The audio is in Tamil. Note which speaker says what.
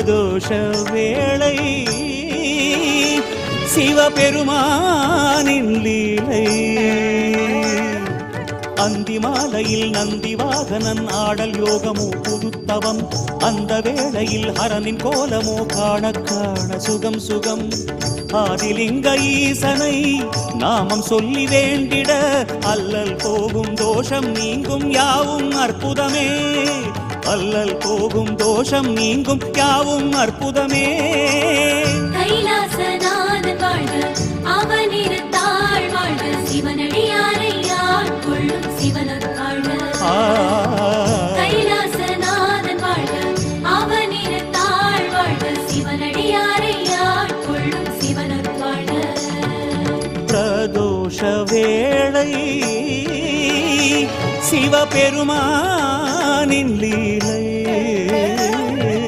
Speaker 1: பிரதோஷ வேளை சிவபெருமானின் லீலை. அந்தி மாலையில் நந்தி வாகனன் ஆடல் யோகமோ புதுத்தவம். அந்த வேளையில் ஹரனின் கோலமோ காண காண சுகம் சுகம். ஆதிலிங்க ஈசனை நாமம் சொல்லி வேண்டிட அல்லல் போகும் தோஷம் நீங்கும் யாவும் அற்புதமே. அல்லல் போகும் தோஷம் நீங்கும் யாவும் அற்புதமே.
Speaker 2: கைலாசநாதன் வாழ்க அவனிருத்தாள் வாழ்க சிவனடியாரை ஆட்கொள்ளும் சிவனருள் வாழ்க. கைலாசநாதன் வாழ்க அவனிருத்தாள் வாழ்க சிவனடியாரை ஆட்கொள்ளும் சிவனருள் வாழ்க.
Speaker 1: பிரதோஷ வேளை சிவபெருமானின் லீலை.